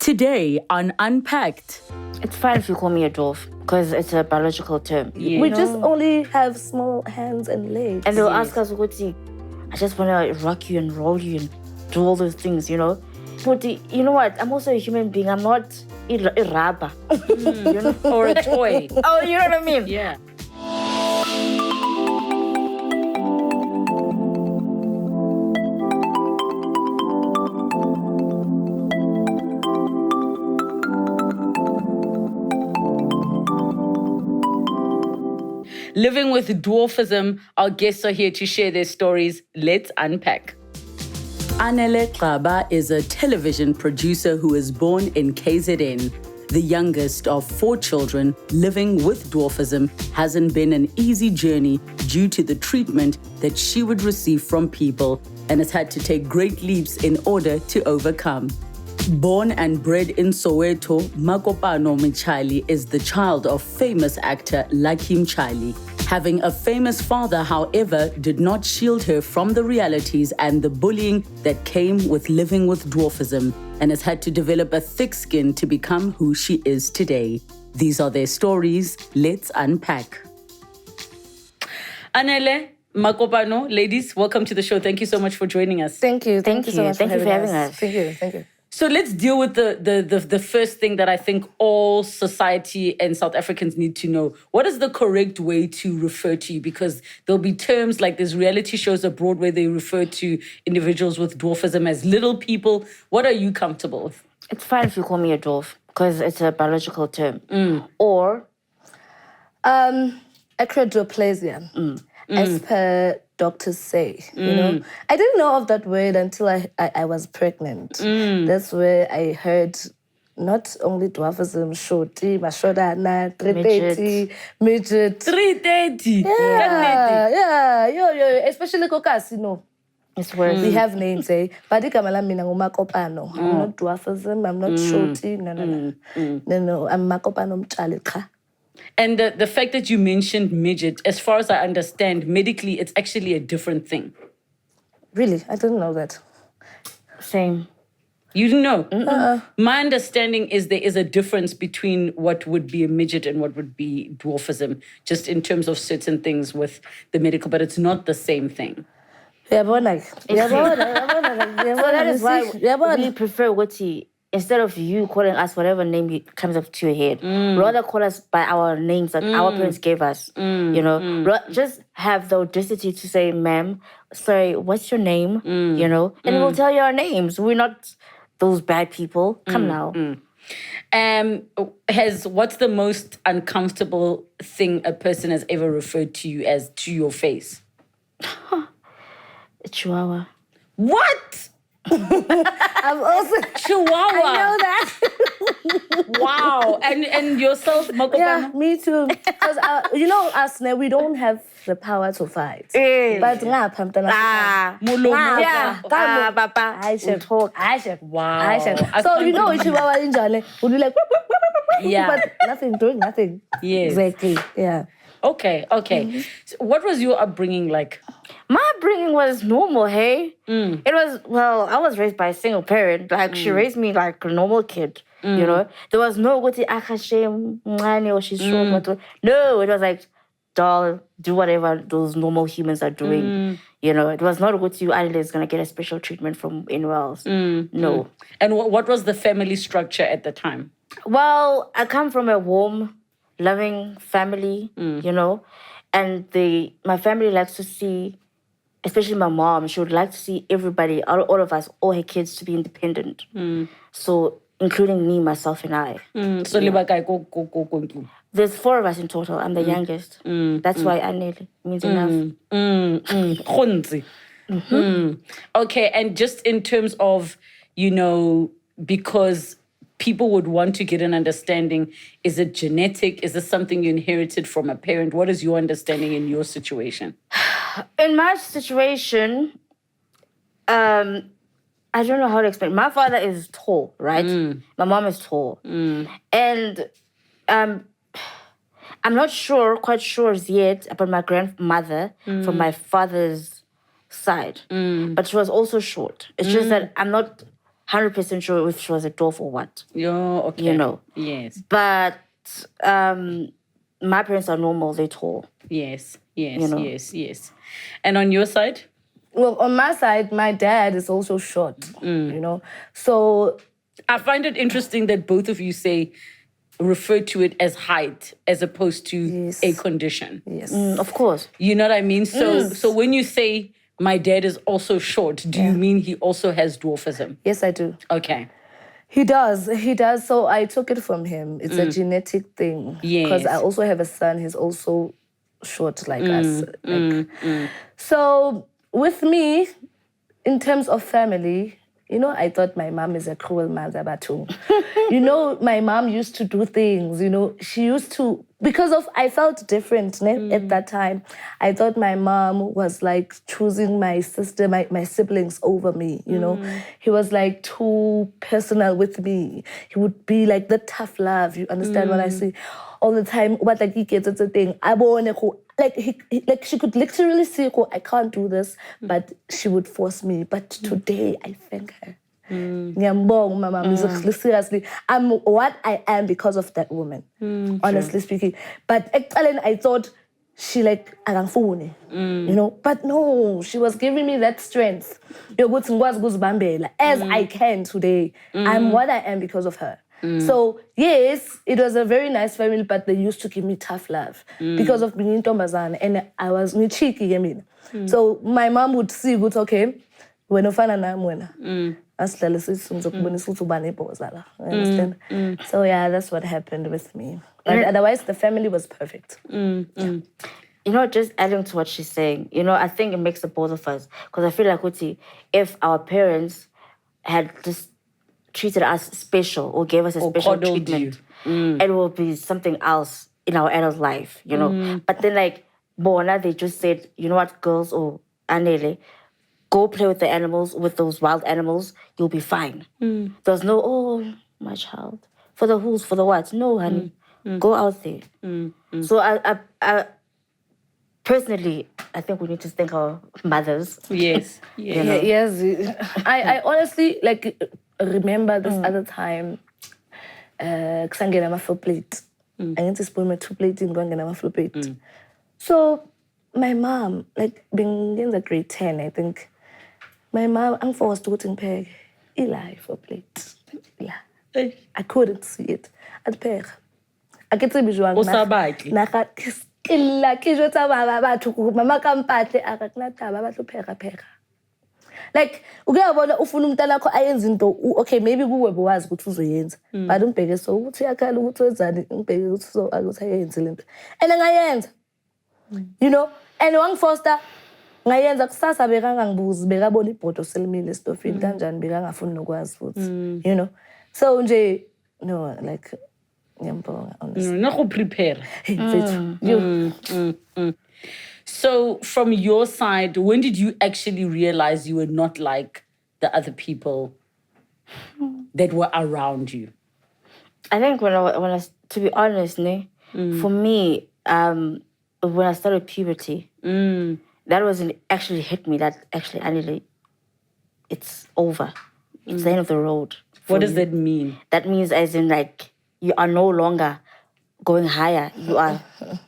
Today on Unpacked. It's fine if you call me a dwarf because it's a biological term. Yeah. We just only have small hands and legs. And they'll ask us, Puberty, I just want to rock you and roll you and do all those things, Puberty, you know what? I'm also a human being. I'm not a rubber, Or a toy. Oh, you know what I mean? Yeah. Living with dwarfism, our guests are here to share their stories. Let's unpack. Anele Xaba is a television producer who was born in KZN. The youngest of 4 children, living with dwarfism hasn't been an easy journey due to the treatment that she would receive from people and has had to take great leaps in order to overcome. Born and bred in Soweto, Makopano Mtshali is the child of famous actor Mtshali. Having a famous father, however, did not shield her from the realities and the bullying that came with living with dwarfism, and has had to develop a thick skin to become who she is today. These are their stories. Let's unpack. Anele, Makopano, ladies, welcome to the show. Thank you so much for joining us. Thank you. Thank you you. so much Thank you for having us. Thank you. So let's deal with the first thing that I think all society and South Africans need to know. What is the correct way to refer to you? Because there'll be terms like there's reality shows abroad where they refer to individuals with dwarfism as little people. What are you comfortable with? It's fine if you call me a dwarf because it's a biological term. Or Acrodroplasia, as per doctors say, I didn't know of that word until I was pregnant. That's where I heard not only dwarfism, shorty, mashodana, 330, midget. 330. Yeah, especially kokas, it's worse. We have names, eh? But Makopano. I'm not dwarfism, I'm not shorty, no, I'm Makopano Mtshali. And the fact that you mentioned midget, as far as I understand, medically, it's actually a different thing. Really? I didn't know that. Same. You didn't know? My understanding is there is a difference between what would be a midget and what would be dwarfism, just in terms of certain things with the medical, but it's not the same thing. So that is why we prefer Wati. Instead of you calling us whatever name comes up to your head, rather call us by our names that our parents gave us. Just have the audacity to say, "Ma'am, sorry, what's your name?" And we'll tell you our names. We're not those bad people. Come now. What's the most uncomfortable thing a person has ever referred to you as to your face? A chihuahua. What? I'm also Chihuahua. I know that. Wow. And yourself, Makopano? Yeah, me too. Because us, we don't have the power to fight. But Wow. So Chihuahua in Jale would be like, Yeah. but doing nothing. Yes. Exactly. Yeah. Okay. So what was your upbringing like? My upbringing was normal, hey? It was, I was raised by a single parent. Like, she raised me like a normal kid, There was no, or she's short. No, it was like, doll, do whatever those normal humans are doing. It was not what you Anele is going to get a special treatment from anywhere else. No. And what was the family structure at the time? Well, I come from a warm, loving family, and my family likes to see, especially my mom, she would like to see everybody, all of us, all her kids to be independent. So, including me, myself, and I. So, there's 4 of us in total. I'm the youngest. That's why Anele means enough. Okay, and just in terms of, because people would want to get an understanding, is it genetic? Is this something you inherited from a parent? What is your understanding in your situation? In my situation, I don't know how to explain. My father is tall, right? My mom is tall. And I'm not quite sure yet about my grandmother from my father's side. But she was also short. It's just that I'm not 100% sure if she was a dwarf or what. Okay. You know. Yes. But my parents are normal. They're tall. Yes. You know. Yes. And on your side? Well, on my side, my dad is also short, you know. So I find it interesting that both of you refer to it as height as opposed to Yes. a condition. yes. Of course. You know what I mean? So when you say my dad is also short, do you mean he also has dwarfism? Yes, I do. Okay. He does. So I took it from him. It's a genetic thing. Because I Yes. also have a son. He's also short like us. So with me, in terms of family, you know, I thought my mom is a cruel mother, but you know, my mom used to do things, you know, she used to, I felt different at that time. I thought my mom was like choosing my sister, my siblings over me, you know. He was like too personal with me. He would be like the tough love, you understand what I say? All the time, but like he gets it's a thing. Like she could literally see, I can't do this, but she would force me. But today, I thank her. Ngiyambonga mama, seriously, I'm what I am because of that woman. Honestly speaking, but actually, I thought she like akangifuni, you know. But no, she was giving me that strength. Yokuthi ngikwazi ukuzibambela as I can today. I'm what I am because of her. So yes, it was a very nice family, but they used to give me tough love because of being intombazana, and I was cheeky, I mean. So my mom would see, okay, when ufana nami wena, asihlale sithi ngizokubonisa ukuthi ubani ibhoza la. Understand? So yeah, that's what happened with me. But otherwise, the family was perfect. You know, just adding to what she's saying, you know, I think it makes the both of us. Because I feel like, if our parents had just treated us special or gave us a special treatment, it will be something else in our adult life, you know. But then, like, Bona, they just said, you know what, girls or Anele, go play with the animals, with those wild animals, you'll be fine. There's no, oh, my child, for the who's, for the what? No, honey, go out there. So I personally, I think we need to thank our mothers. Yes. You know? Yes. I honestly, like, remember this other time, kusangena ama-full plate. Angithi siphume 2 plate ngikangena ama-full plate. So my mom, like, bengenza grade 10, I think. My mom angforced ukuthi ngipheke ila for plate. Yeah. I couldn't see it. Adipheka. Akithi bijwang Usabaki. Naka illa kijwe tsa baba batho mama kampahle akakunataba batho pheka. Like ukuyabona ufuna umntana wakho ayenza into, okay, maybe kuwe bewazi ukuthi uzoyenza, but umbheke so ukuthi yakhala ukuthi wenzani, umbheke ukuthi so akuthi ayenze lento and ngayenza, you know, and wangifoster ngayenza kusasa bekangangibuzi, bekabona ibhodo selimile estofini kanjani, bekangafuni nokwazi futhi, you know. So nje no, like ngiyambonga honestly. No prepare. So from your side, when did you actually realize you were not like the other people that were around you? I think when I to be honest, for me, when I started puberty, that wasn't actually hit me. That actually, Anele, it's over. It's the end of the road. What does that mean? That means as in like you are no longer going higher. You are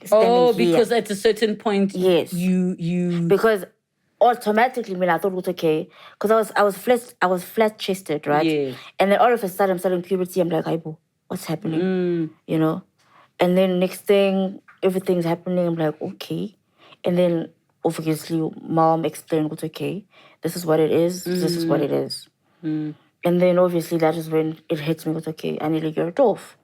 standing here. Because at a certain point, yes, you because automatically, I thought it was okay because I was flat chested, right? Yeah. And then all of a sudden, I'm starting puberty. I'm like, Aibo, what's happening? You know, and then next thing, everything's happening. I'm like, okay, and then obviously, mom explained what's okay. This is what it is. This is what it is. And then obviously that is when it hits me with, okay, Anele, you're a dwarf.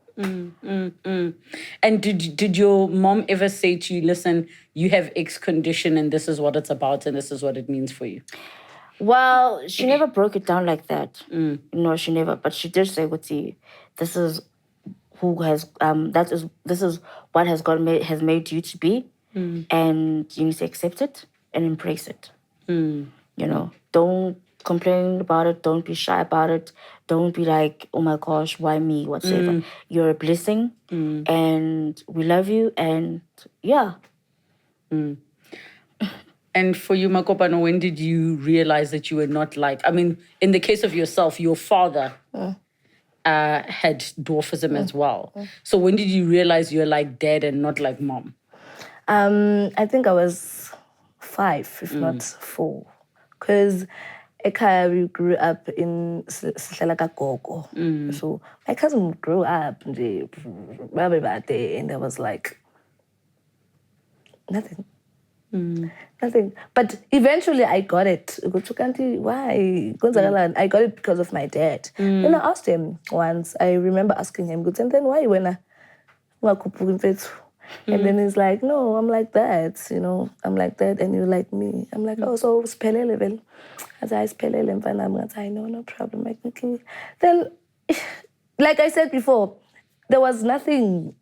And did your mom ever say to you, listen, you have X condition and this is what it's about and this is what it means for you? Well, she never broke it down like that. No, she never. But she did say, this is who has this is what has made you to be, and you need to accept it and embrace it. You know, don't complain about it. Don't be shy about it. Don't be like, oh my gosh, why me? Whatsoever. You're a blessing, and we love you. And yeah. And for you, Makopano, when did you realize that you were not like, I mean, in the case of yourself, your father had dwarfism as well. So when did you realize you're like dad and not like mom? I think I was 5, if not 4. Because we grew up in Gogo. So my cousin grew up and I was like, nothing. Nothing. But eventually I got it. Why? I got it because of my dad. Then I asked him once. I remember asking him, and then why when I and then he's like, no, I'm like that, I'm like that, and you're like me. I'm like, oh, so spell level. As I spell and I know, no problem. Then, like I said before, there was nothing.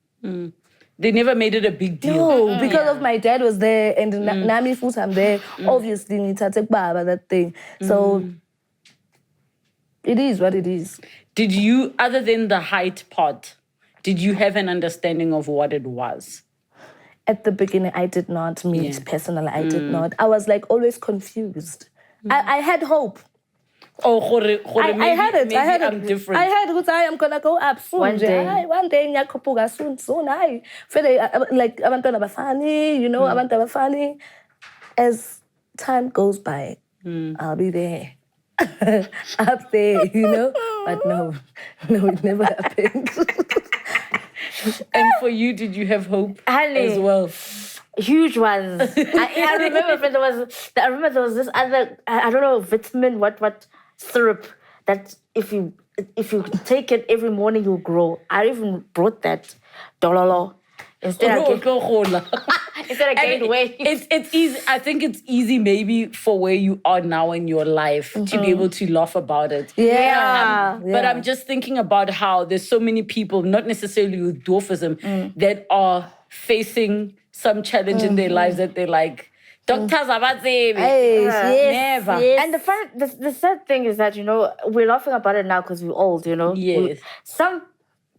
They never made it a big deal. No, because of my dad was there and Nami Food, I'm there. Obviously, need to take baba that thing. So it is what it is. Did you, other than the height part, did you have an understanding of what it was? At the beginning, I did not. Personally, I did not. I was like always confused. I had hope. Oh, I had it. I'm different. I had it. I am gonna go up soon. One day. One day, nyakupuga soon. I feel like abantwana bafani, abantwana bafani. As time goes by, I'll be there, up there, But no, it never happened. And for you, did you have hope as well? Huge ones. I remember there was this other, I don't know, vitamin, what syrup that if you take it every morning you'll grow. I even brought that. Dololo. Instead of gaining weight. It's easy. I think it's easy maybe for where you are now in your life to be able to laugh about it. Yeah. But I'm just thinking about how there's so many people, not necessarily with dwarfism, that are facing some challenge in their lives that they're like, doctors are bad, never. Yes. And the sad thing is that, we're laughing about it now because we're old, Yes. Some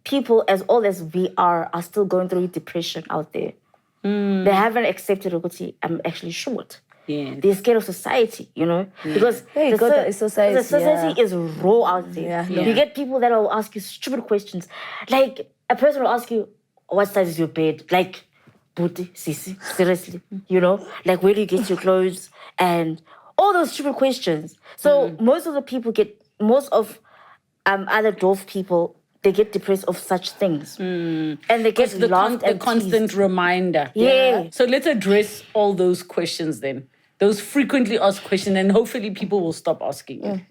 people as old as we are still going through depression out there. They haven't accepted I'm actually short. Yes. They're scared of society, because the society is raw out there. You get people that will ask you stupid questions. Like, a person will ask you, what size is your bed? Like, Booty, Sisi, seriously, Like, where do you get your clothes? And all those stupid questions. So most of the people other dwarf people, they get depressed of such things. And they get laughed at. The constant reminder. Yeah. So let's address all those questions then. Those frequently asked questions, and hopefully people will stop asking you.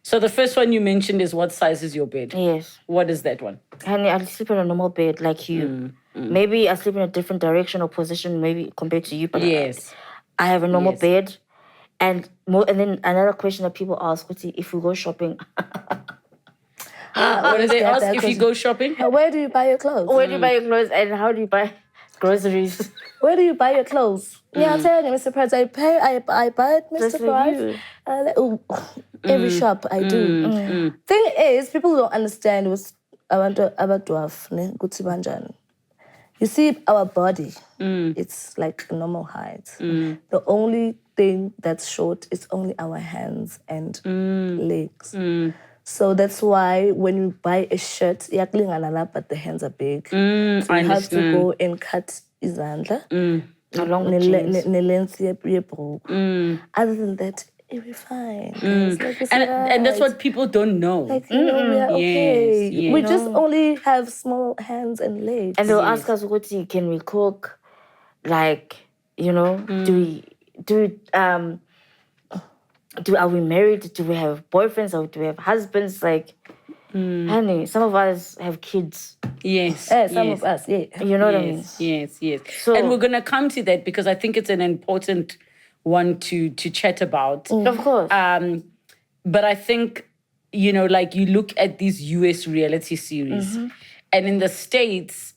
So the first one you mentioned is, what size is your bed? Yes. What is that one? Honey, I sleep in a normal bed like you. Maybe I sleep in a different direction or position, maybe compared to you. But yes. I have a normal bed. And then another question that people ask, if we go shopping... What do they ask if you go shopping? Where do you buy your clothes? Where do you buy your clothes and how do you buy groceries? Where do you buy your clothes? Yeah, I'm telling you, Mr. Price, I buy it, Mr. Price. Every shop I do. Thing is, people don't understand what's about dwarf. You see, our body, it's like a normal height. The only thing that's short is only our hands and legs. So that's why when you buy a shirt, but the hands are big. So you have to go and cut izandla. Along with jeans. Other than that, it'll be fine. And that's what people don't know. Like, we are okay. Yes. We just only have small hands and legs. And they'll ask us, can we cook? Like, are we married? Do we have boyfriends or do we have husbands? Like, honey, some of us have kids. Yes. Some of us, yeah. You know what I mean? Yes. So, and we're going to come to that because I think it's an important one to chat about. Of course. But I think, like you look at these US reality series and in the States,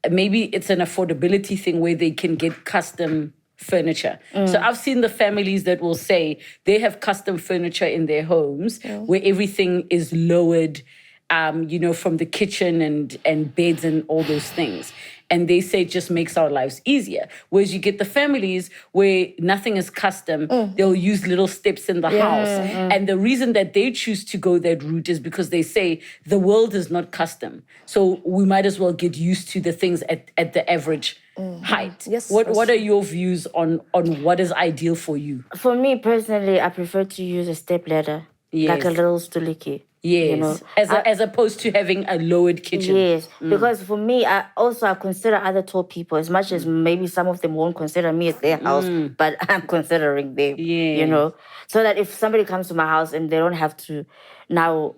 maybe it's an affordability thing where they can get custom furniture. So I've seen the families that will say they have custom furniture in their homes where everything is lowered from the kitchen and beds and all those things. And they say it just makes our lives easier. Whereas you get the families where nothing is custom, they'll use little steps in the house. And the reason that they choose to go that route is because they say the world is not custom. So we might as well get used to the things at the average height. Yes. What are your views on what is ideal for you? For me personally, I prefer to use a step ladder, like a little stuliki. Yes, as opposed to having a lowered kitchen. Yes, because for me, I consider other tall people, as much as maybe some of them won't consider me at their house, but I'm considering them, so that if somebody comes to my house and they don't have to now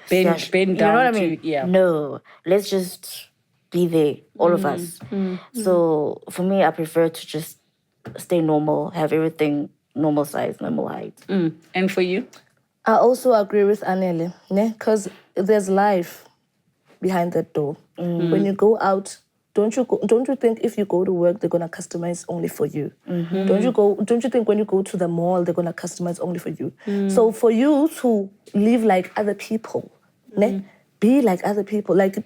bend down, you know what I mean? Yeah. No, let's just be there, all of us. So for me, I prefer to just stay normal, have everything normal size, normal height. And for you? I also agree with Anele, because there's life behind that door. When you go out, don't you think if you go to work they're gonna customize only for you? Don't you think when you go to the mall they're gonna customize only for you? So for you to live like other people, be like other people, like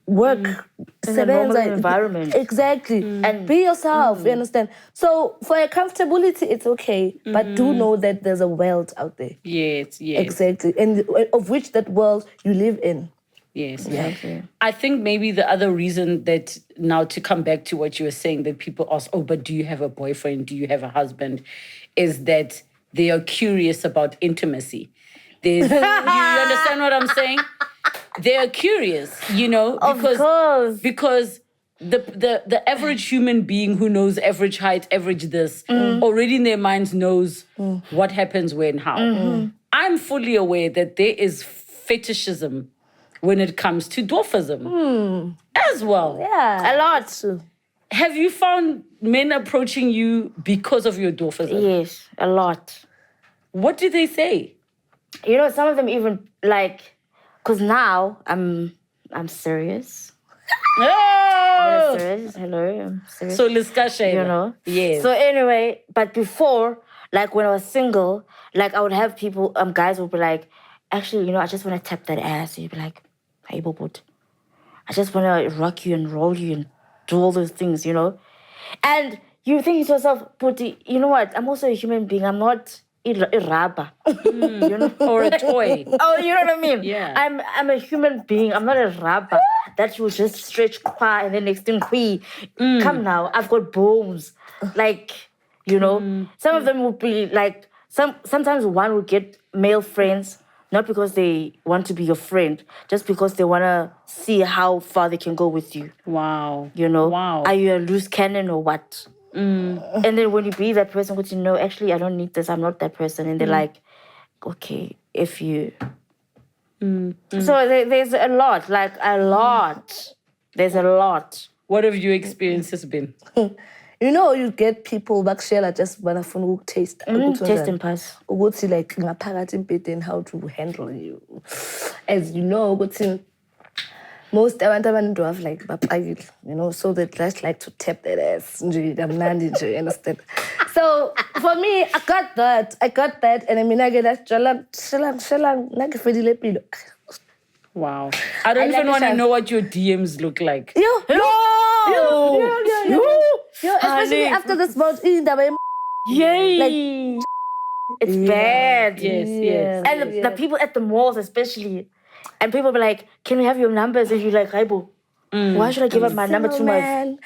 work in a normal environment. Exactly. And be yourself, you understand? So for your comfortability, it's okay. But do know that there's a world out there. Yes. Exactly. And of which that world you live in. Yes. Exactly. I think maybe the other reason that, now to come back to what you were saying, that people ask, oh, but do you have a boyfriend? Do you have a husband? Is that they are curious about intimacy. You understand what I'm saying? They are curious, because the average human being who knows average height, average this, already in their minds knows what happens where and how. I'm fully aware that there is fetishism when it comes to dwarfism as well. Yeah. A lot. Have you found men approaching you because of your dwarfism? Yes, a lot. What do they say? Some of them even because now I'm serious. Oh! I'm serious. Hello, I'm serious. So discussion. Yes. So anyway, but before, when I was single, I would have people, guys would be like, actually, I just want to tap that ass. And you'd be like, hey, Bobot, I just want to rock you and roll you and do all those things, And you think to yourself, Puti, you know what? I'm also a human being. I'm not a rubber, or a toy. Oh, you know what I mean? Yeah. I'm a human being. I'm not a rubber that will just stretch and then next thing Come now, I've got bones. Some of them will be sometimes one will get male friends, not because they want to be your friend, just because they want to see how far they can go with you. Wow. Wow. Are you a loose cannon or what? And then when you be that person, actually, I don't need this. I'm not that person. And they're like, okay, if you... So there's a lot, There's a lot. What have your experiences been? You get people bakshela just banafuna ukutaste. Taste and pass. Ukuthi ngaphakathi empedeni how to handle you. As you know, most abantu abandwaf bapakile, so they just like to tap that ass. You understand? So for me, I got that, and I mean I get that shalang nakifedile pilo. Wow. I don't even want to know what your DMs look like. Yo, especially after this month, Yay! It's bad. Yes. And the people at the malls especially. And people be like, can we have your numbers? And you're like, Raibo, why should I give up my number too much? I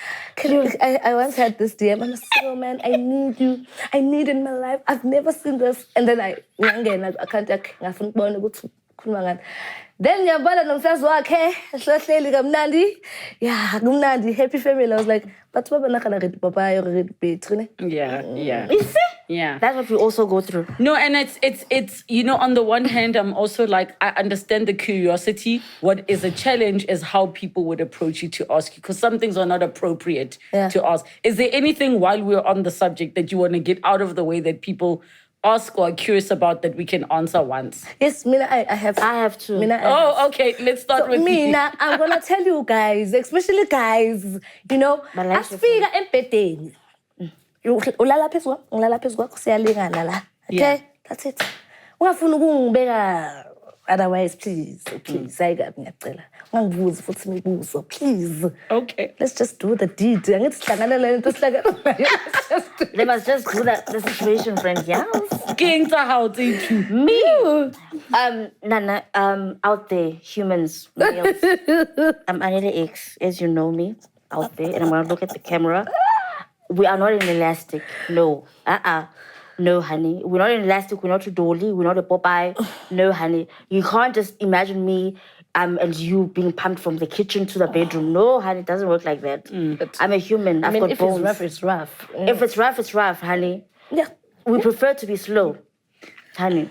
once had this DM. I'm a single man. I need you. I need in my life. I've never seen this. And then I can't. Then yabala nomfazi wakhe ehlahleli kamnandi. Yeah, kumnandi, happy family. I was like, but baba nakana ready papa ready betri. Yeah. You see? Yeah. That's what we also go through. No, and it's on the one hand, I'm also I understand the curiosity. What is a challenge is how people would approach you to ask you, because some things are not appropriate to ask. Is there anything while we're on the subject that you want to get out of the way that people ask or are curious about that we can answer once? Yes, Mina, I have to. Okay. Let's start with Mina. I'm gonna tell you guys, especially guys, asifika empedeni. Ulala phezulu kwakho siyalingana la. Okay? That's it. Ungafuna ukungibeka Otherwise, please, ngiyacela. Ungangibuzi futhi imibuzo, please. Okay. Let's just do the deed. Angithi sihlangane into esihlangana nayo. Let's just do They must just do the situation, friend. Yes. King how Me. Nana, out there, humans, males. I'm Anele X, as you know me, out there, and I'm gonna look at the camera. We are not in elastic. No. No, honey. We're not in elastic. We're not a dolly. We're not a Popeye. No, honey. You can't just imagine me and you being pumped from the kitchen to the bedroom. No, honey. It doesn't work like that. I'm a human. I've got if bones. it's rough, it's rough. If it's rough, it's rough, honey. Yeah. We prefer to be slow, honey.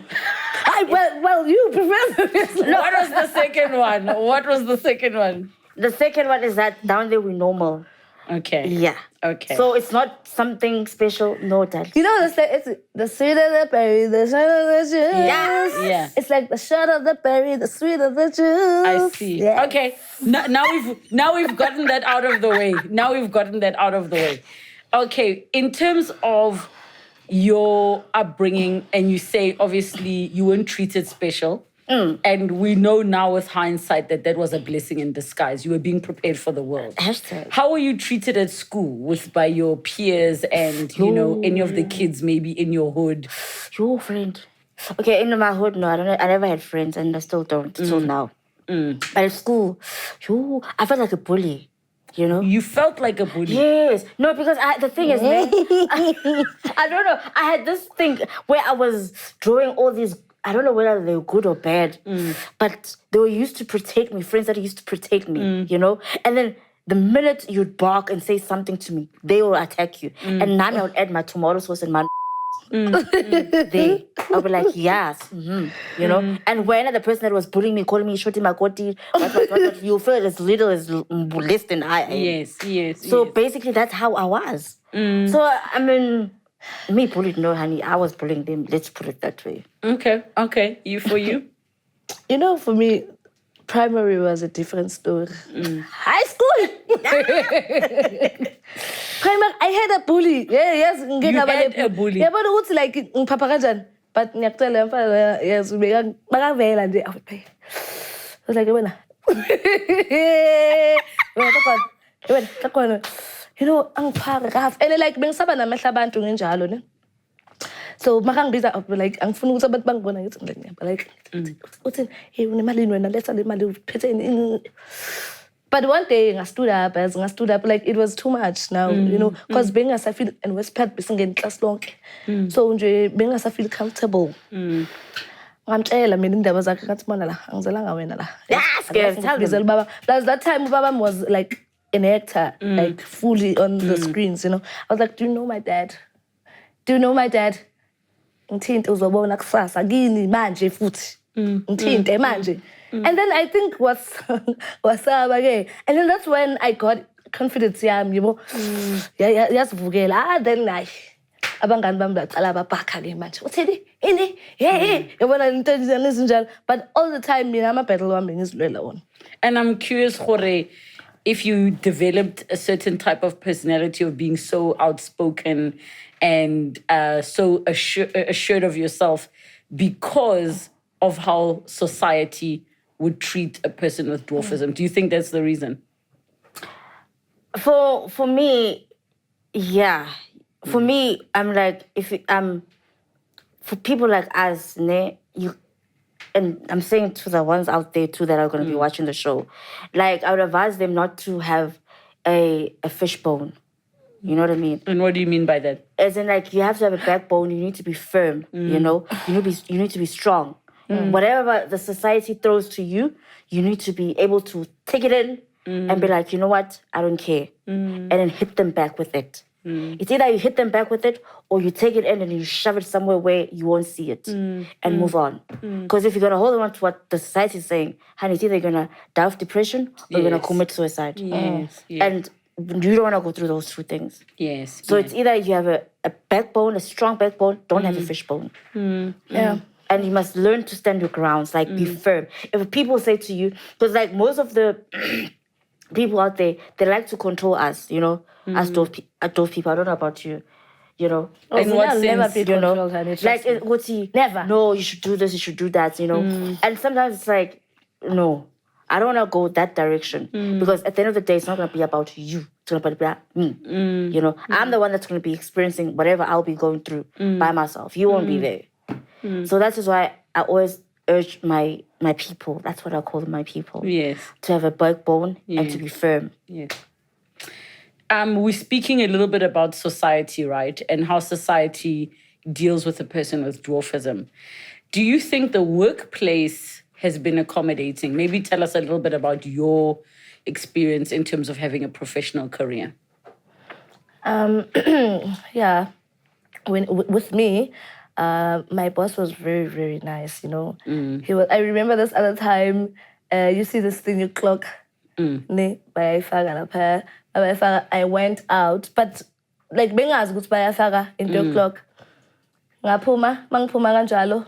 Well, you prefer to be slow. What was the second one? What was the second one? The second one is that down there we're normal. Okay. Yeah. Okay. So it's not something special. No, Dad. You know, it's the sweet of the berry, the short of the juice. Yes. Yeah. It's like the short of the berry, the sweet of the juice. I see. Yeah. Okay. Now we've gotten that out of the way. Okay. In terms of your upbringing, and you say obviously you weren't treated special. And we know now with hindsight that was a blessing in disguise. You were being prepared for the world. Hashtag. How were you treated at school by your peers and, any of the kids maybe in your hood? Your friend. Okay, in my hood, no, I don't know. I never had friends and I still don't till now. But at school, I felt like a bully. You know? You felt like a bully. Yes. No, because the thing is, man, I don't know. I had this thing where I was drawing all these, I don't know whether they were good or bad, but they were used to protect me, friends that used to protect me, you know? And then the minute you'd bark and say something to me, they will attack you. And now I would add my tomato sauce and my they, I'll be like, yes, you know? And when the person that was bullying me, calling me Shoti Makoti, what, you feel as little as less than I am. Yes. So basically, that's how I was. So, I mean, me bullied, no, honey. I was bullying them. Let's put it that way. Okay. For you? You know, for me, primary was a different story. High school! Primary, I had a bully. Yes. You had a bully. Yeah, but it's like, Papa Kajan. But ngiyakutshela yes, bakavela nje awuthi. I was like, wena. Wena takhona. You know, angiphaka kahle. And like bengisaba namehla abantu ngenjalo ne. So makangibiza like angifuni ukuthi abantu bangibona ngithi like uthi hey unemalini wena letha le mali uphethe. But one day I stood up like it was too much now, you know, because bengasafeel and wesiphat besingeni class lonke. So nje bengasafeel comfortable. Ngamtshela mina indaba zakhe ngathi bona la angizelanga wena la. Yes, girl, tell them. Baba. Plus that time Baba was like an actor, like fully on the screens, you know. I was like, do you know my dad? Ngithinte uzobona kusasa kini manje futhi. Ngithinte manje. And then I think wasaba ke. And then that's when I got confidence yami, you know. Yasivukela. Then abangani bami baqala babhakha ke manje. Uthini? Ini? Yabona into ezinjalo. But all the time mina ama-battle wami ngizilwela wona. And I'm curious, Jorge, if you developed a certain type of personality of being so outspoken and so assured of yourself because of how society would treat a person with dwarfism. Do you think that's the reason? For me, yeah. For me, I'm like, for people like us, and I'm saying to the ones out there too that are going to be watching the show, like I would advise them not to have a fishbone. You know what I mean? And what do you mean by that? As in, like, you have to have a backbone. You need to be firm. You know, you need to be strong. Whatever the society throws to you, you need to be able to take it in and be like, you know what? I don't care, and then hit them back with it. It's either you hit them back with it or you take it in and you shove it somewhere where you won't see it and move on. Because if you're going to hold on to what the society is saying, honey, it's either you're going to die of depression or you're going to commit suicide. Yes. And you don't want to go through those two things. Yes. So it's either you have a backbone, a strong backbone, don't have a fishbone. Yeah. And you must learn to stand your grounds, like be firm. If people say to you, because like most of the people out there, they like to control us, you know, as dwarf people. I don't know about you. you know. Oh, In what I'll never sense? be You know, controlled, honey, like trust me. what's he? Never. No, you should do this. You should do that. You know, and sometimes it's like, no, I don't want to go that direction because at the end of the day, it's not gonna be about you. It's gonna be about me. You know, I'm the one that's gonna be experiencing whatever I'll be going through by myself. You won't be there. So that is why I always urge my people. That's what I call them, my people. Yes. To have a backbone and to be firm. Yes. We're speaking a little bit about society, right? And how society deals with a person with dwarfism. Do you think the workplace has been accommodating? Maybe tell us a little bit about your experience in terms of having a professional career. Yeah. With me, my boss was very, very nice, you know. I remember this other time, you see this thing, you clock, ne, bayayifaka lapha. Bayayifaka, I went out, but like bengazi ukuthi bayafaka into clock. Ngaphuma, mangiphuma kanjalo,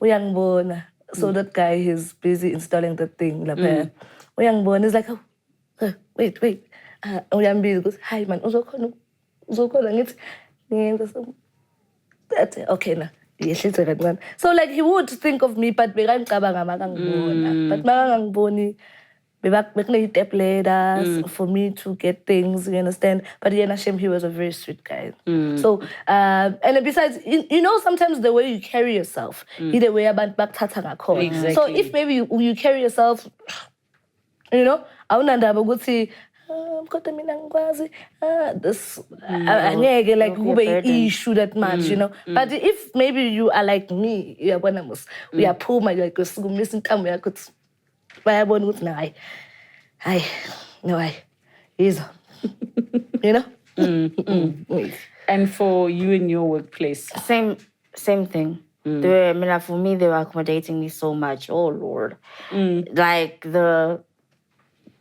uyangibona. So that guy, he's busy installing the thing lapha. Uyangibona, he's like, oh, wait. Uyambiza ukuthi, hi man, uzokhona ngithi that's it. Okay, na. So like he would think of me, but bekangicabanga makangibona. But makangangiboni, step ladders for me to get things, you understand? But yeah, Hashem, he was a very sweet guy. So and besides, you know, sometimes the way you carry yourself, either way about back. Exactly. So if maybe you carry yourself, you know, awunandaba ukuthi kodwa mina ngikwazi this angeke like kube issue that much, you know. But if maybe you are like me, uyabona mos uyaphuma like usukumisa intambo yakho ukuthi bayabona ukuthi na hayi no hayi yizo, you know. And for you in your workplace, same thing. For me, they were accommodating me so much. Oh Lord, like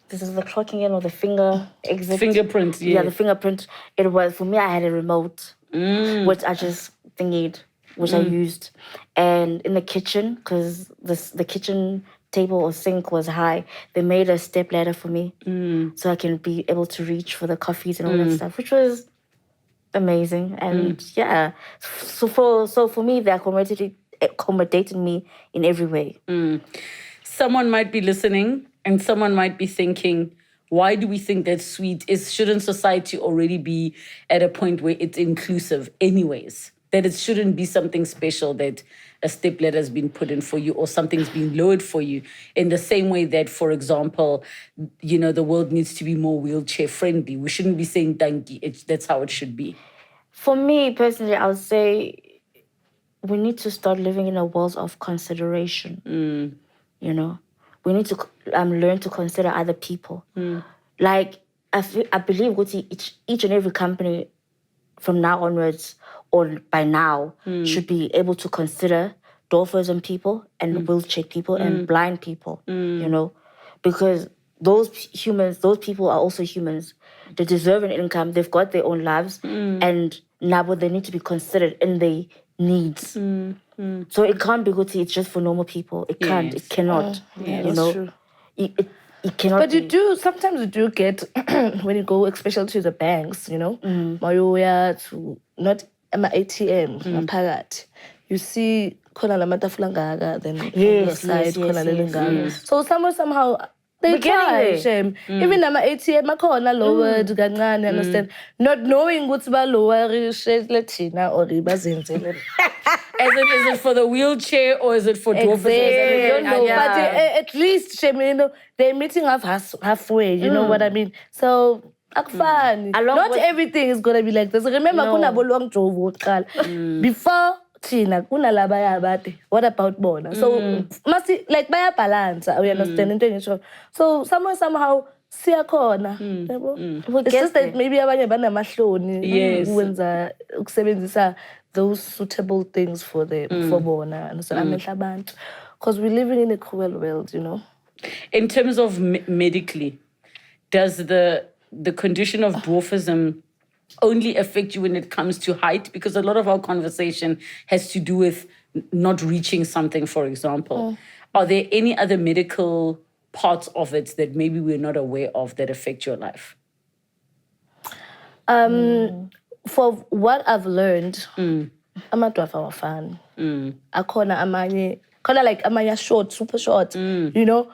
this is the clocking in or the finger exit. Fingerprint, yeah. The fingerprint. It was, for me, I had a remote, which I just thingied, which I used. And in the kitchen, because the kitchen table or sink was high, they made a step ladder for me so I can be able to reach for the coffees and all that stuff, which was amazing. And yeah, so for me, they accommodated me in every way. Someone might be listening and someone might be thinking, why do we think that's sweet? Shouldn't society already be at a point where it's inclusive anyways? That it shouldn't be something special that a stepladder has been put in for you or something's been lowered for you, in the same way that, for example, you know, the world needs to be more wheelchair friendly. We shouldn't be saying danki. That's how it should be. For me, personally, I would say we need to start living in a world of consideration. You know, we need to learn to consider other people. Like, I believe each and every company from now onwards or by now should be able to consider dwarfism people and wheelchair people and blind people, you know, because those people are also humans. They deserve an income. They've got their own lives, and now they need to be considered in their needs. So it can't be good. It's just for normal people. It can't. It cannot. You know, true. It cannot. But sometimes you do get when you go, especially to the banks, you know, Mayoya to not ATM, Parat. You see, khona la matafula ngaga, then on the side, khona leli ngaga. So somehow they try, shame. Even nama ATM, makhona lowered kancane, understand? Not knowing what's about lower shit Latina or ibazenzele. Is it for the wheelchair or is it for dwarfism? I don't know. Yeah. But at least, you know, they're meeting halfway, you know what I mean? So, fun. Not everything is going to be like this. Remember, kuna bolong jovo before Tina, kuna labaya abate. What about bona? So, must like baya balance. We understand. So, somehow, siyakhona. It's just that maybe abanye banamahloni. Yes. Ukwenza ukusebenzisa those suitable things for bona and so because we're living in a cruel world, you know. In terms of medically, does the condition of dwarfism only affect you when it comes to height? Because a lot of our conversation has to do with not reaching something, for example. Are there any other medical parts of it that maybe we're not aware of that affect your life? for what I've learned, amadwafa awafani. Akhona amanye, khona like amanye short, super short, you know.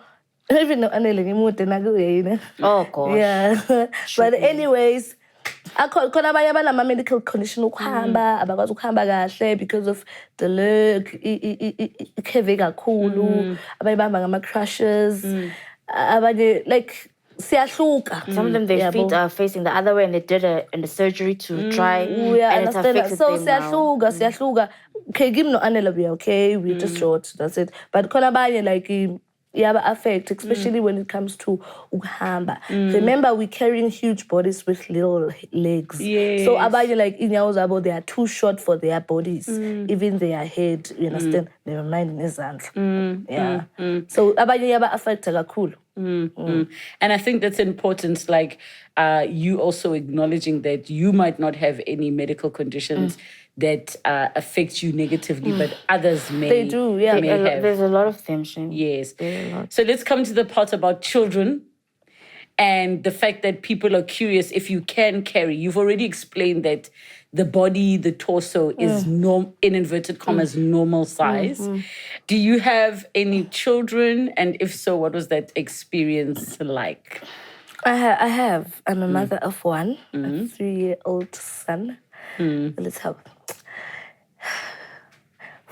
Even though Anele ngimude nakuye, you know. Oh gosh. Yeah. But anyways, khona abanye abanama-medical condition ukuhamba, abakwazi ukuhamba kahle because of the leg, ikheve kakhulu, abanye bahamba ngama-crushes, abanye like siyahluka. Some of them, their feet are facing the other way, and they did a surgery to try, and it's affected so them now. siyahluka. Okay, give no Anele, we okay, we just short, that's it. But khona abanye like affect, especially when it comes to ukuhamba. Remember, we're carrying huge bodies with little legs. Yes. So abanye like inyawo zabo, they are too short for their bodies, even their head. You understand? Never mind nezandla. Yeah. So abanye affect kakhulu. And I think that's important, like you also acknowledging that you might not have any medical conditions that affect you negatively, but others may. They do, yeah. May have. There's a lot of them, Shane. Yes. So let's come to the part about children and the fact that people are curious if you can carry. You've already explained that the body, the torso is in inverted commas, normal size. Do you have any children? And if so, what was that experience like? I have. I'm a mother of one, a 3-year-old son. Let's have.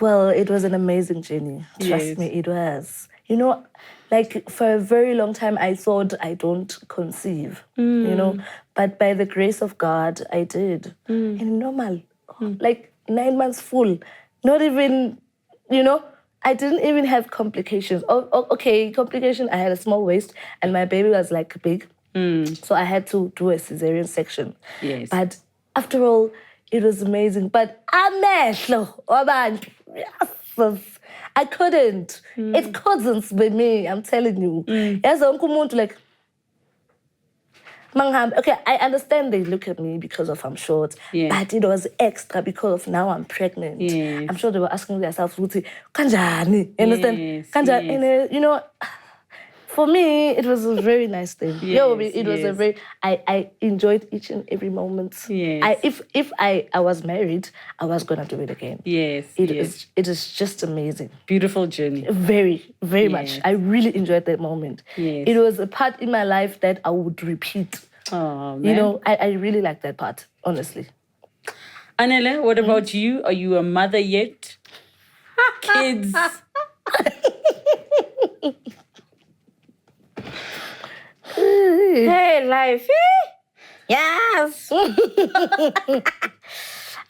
Well, it was an amazing journey. Trust me, it was. You know, like for a very long time, I thought I don't conceive, you know, but by the grace of God, I did. And normal, like 9 months full, not even, you know, I didn't even have complications. Okay, complication, I had a small waist and my baby was like big. So I had to do a cesarean section. Yes. But after all, it was amazing. But amehlo, abantu, yes, I couldn't. It couldn't be me, I'm telling you. Yes, like, okay, I understand they look at me because of I'm short, but it was extra because of now I'm pregnant. Yes. I'm sure they were asking themselves, kanjani? You understand? Yes, Kanjani? yes. And, you know, for me, it was a very nice thing. It was a very, I enjoyed each and every moment. Yes. If I was married, I was going to do it again. Yes. It is just amazing. Beautiful journey. Very, very much. I really enjoyed that moment. Yes. It was a part in my life that I would repeat. Oh, man. You know, I really like that part, honestly. Anele, what about you? Are you a mother yet? Kids? Hey, life. Yes.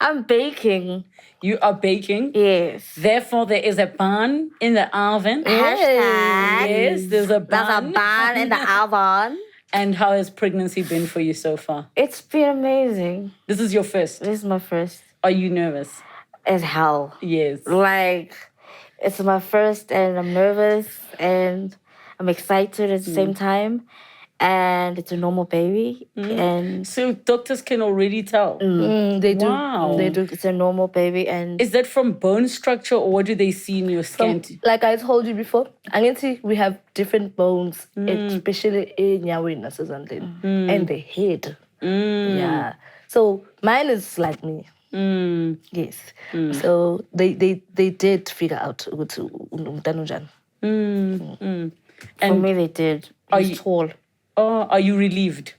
I'm baking. You are baking? Yes. Therefore, there is a bun in the oven. Hashtag. Yes, there's a bun. There's a bun in the oven. And how has pregnancy been for you so far? It's been amazing. This is your first. This is my first. Are you nervous? As hell. Yes. Like, it's my first and I'm nervous and I'm excited at the same time. And it's a normal baby. And so doctors can already tell. They do. Wow. They do. It's a normal baby. And is that from bone structure or what do they see in your scan? Like I told you before, we have different bones, especially in Nyawin and the head. Yeah. So mine is like me. Yes. So they did figure out umntanunjani. For me, they did. He's tall. Oh, are you relieved?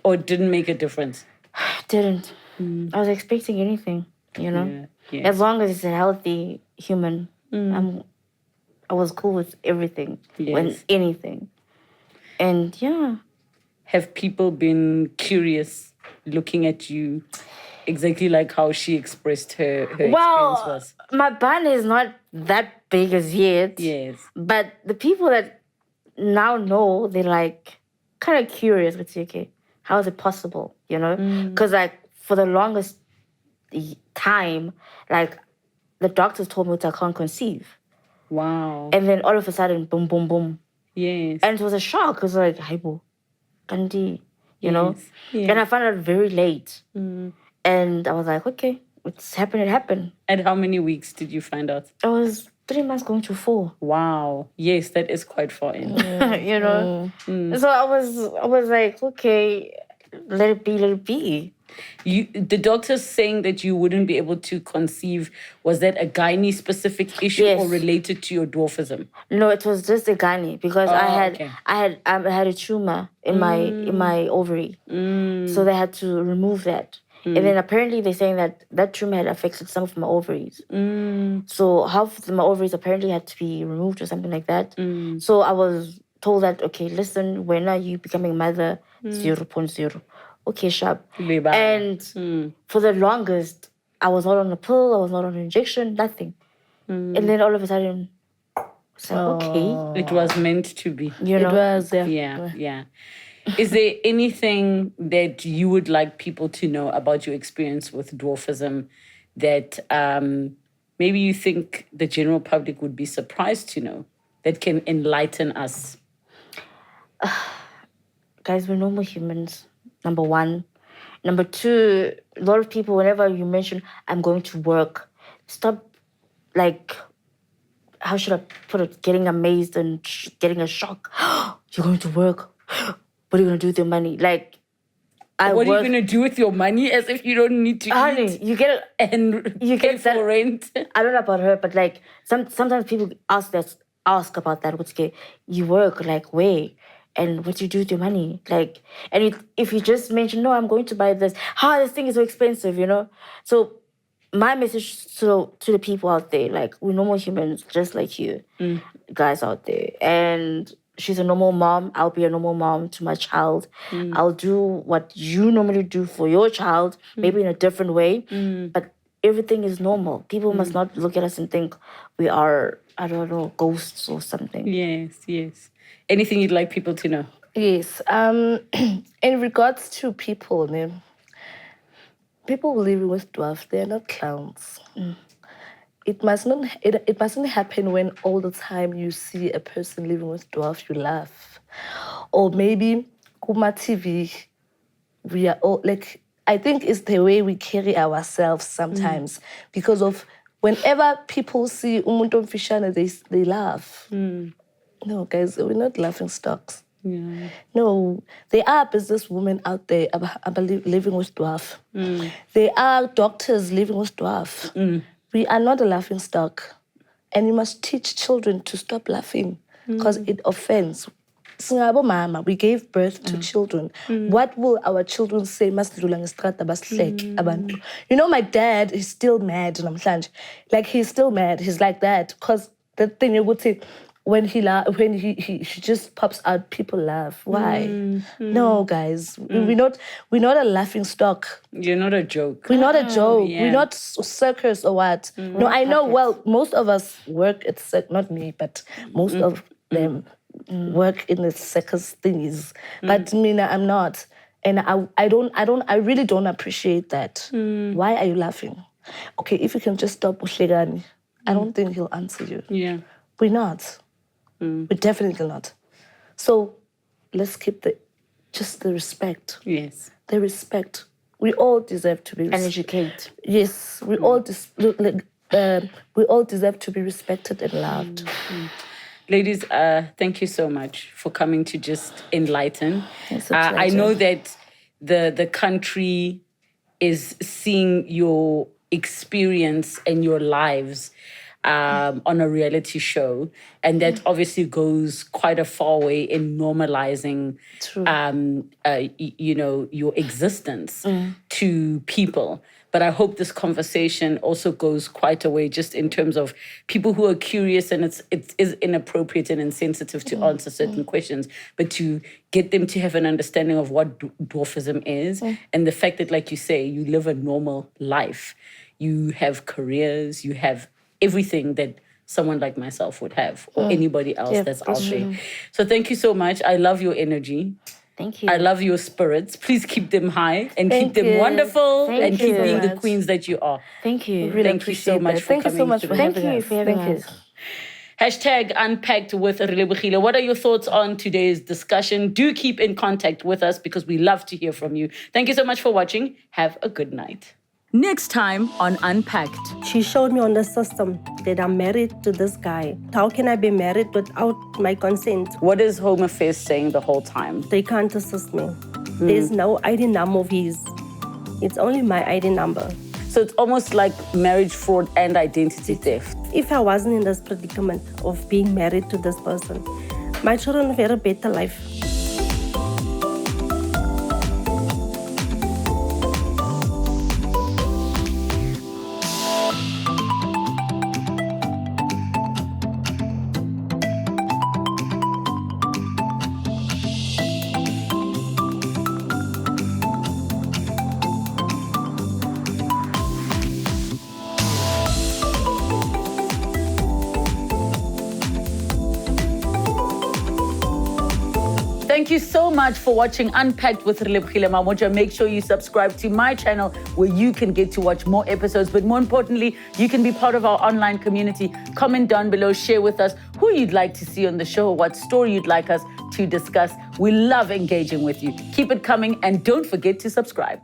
Or it didn't make a difference? Didn't. I was expecting anything, you know? Yeah. As long as it's a healthy human, I was cool with everything. With anything. And yeah. Have people been curious looking at you exactly like how she expressed her experience was? My bun is not that big as yet. Yes. But the people that now know, they're like kind of curious. But okay, how is it possible? You know, because like for the longest time, like the doctors told me that I can't conceive. Wow. And then all of a sudden, boom, boom, boom. Yes. And it was a shock. It was like, "Haibo, Kandi," you know. Yeah. And I found out very late. And I was like, okay, it's happened. It happened. At how many weeks did you find out? I was 3 months going to 4. Wow. Yes, that is quite far in. You know? So I was like, okay, let it be. The doctors saying that you wouldn't be able to conceive, was that a gynae-specific issue or related to your dwarfism? No, it was just a gynae because I had a tumor in my ovary, so they had to remove that. And then apparently they're saying that tumor had affected some of my ovaries. So half of my ovaries apparently had to be removed or something like that. So I was told that, okay, listen, when are you becoming mother? 0.0. Okay, sharp. And for the longest, I was not on a pill, I was not on an injection, nothing. And then all of a sudden, it's like, okay. It was meant to be. You know? It was, Yeah. Is there anything that you would like people to know about your experience with dwarfism that maybe you think the general public would be surprised to know, that can enlighten us? Guys, we're normal humans, number one. Number two, a lot of people, whenever you mention, I'm going to work, stop, how should I put it, getting amazed and getting a shock. You're going to work? What are you going to do with your money? What are you going to do with your money? As if you don't need to eat you get and you pay for rent. I don't know about her, but sometimes people ask about that. What's okay? You work, where? And what do you do with your money? If you just mention, no, I'm going to buy this. This thing is so expensive, So my message to the people out there, we're normal humans just like you, guys out there. And she's a normal mom. I'll be a normal mom to my child. I'll do what you normally do for your child, maybe in a different way. But everything is normal. People must not look at us and think we are, I don't know, ghosts or something. Yes. Anything you'd like people to know? Yes. In regards to people, people living with dwarf, they're not clowns. It mustn't happen when all the time you see a person living with dwarf, you laugh. Or maybe Kuma TV, we are all I think it's the way we carry ourselves sometimes. Because of whenever people see Umuntu Mfishane, they laugh. No, guys, we're not laughing stocks. Yeah. No, there are businesswomen out there living with dwarf. There are doctors living with dwarf. We are not a laughing stock. And you must teach children to stop laughing because it offends. Singabo mama, we gave birth to children. What will our children say? My dad is still mad. He's still mad. He's like that. Because the thing you would say, when he just pops out, people laugh. Why? No, guys, we're not a laughing stock. You're not a joke. We're not a joke. Yeah. We're not circus or what. No, I know. Well, most of us work at not me, but most of them work in the circus thingies. But Mina, I'm not, and I really don't appreciate that. Why are you laughing? Okay, if you can just stop Ushlegani, I don't think he'll answer you. Yeah, we're not. We're definitely not. So let's keep the respect. Yes. The respect. We all deserve to be and educate. Yes, we all deserve to be respected and loved. Ladies, thank you so much for coming to just enlighten. It's a pleasure. I know that the country is seeing your experience and your lives on a reality show, and that obviously goes quite a far way in normalizing, your existence to people. But I hope this conversation also goes quite a way just in terms of people who are curious, and it is inappropriate and insensitive to answer certain questions, but to get them to have an understanding of what dwarfism is and the fact that, like you say, you live a normal life. You have careers, you have everything that someone like myself would have, or anybody else that's out there. So thank you so much. I love your energy. Thank you. I love your spirits. Please keep them high and keep them wonderful and keep being the queens that you are. Thank you. Really Thank you so much for coming. Thank you so much for having us. Thank you for having us. Hashtag Unpacked with Relebogile. What are your thoughts on today's discussion? Do keep in contact with us because we love to hear from you. Thank you so much for watching. Have a good night. Next time on Unpacked. She showed me on the system that I'm married to this guy. How can I be married without my consent? What is Home Affairs saying the whole time? They can't assist me. There's no ID number of his. It's only my ID number. So it's almost like marriage fraud and identity theft. If I wasn't in this predicament of being married to this person, my children would have a better life. Thank you so much for watching Unpacked with Relebogile Mamoja. Make sure you subscribe to my channel where you can get to watch more episodes. But more importantly, you can be part of our online community. Comment down below, share with us who you'd like to see on the show, what story you'd like us to discuss. We love engaging with you. Keep it coming and don't forget to subscribe.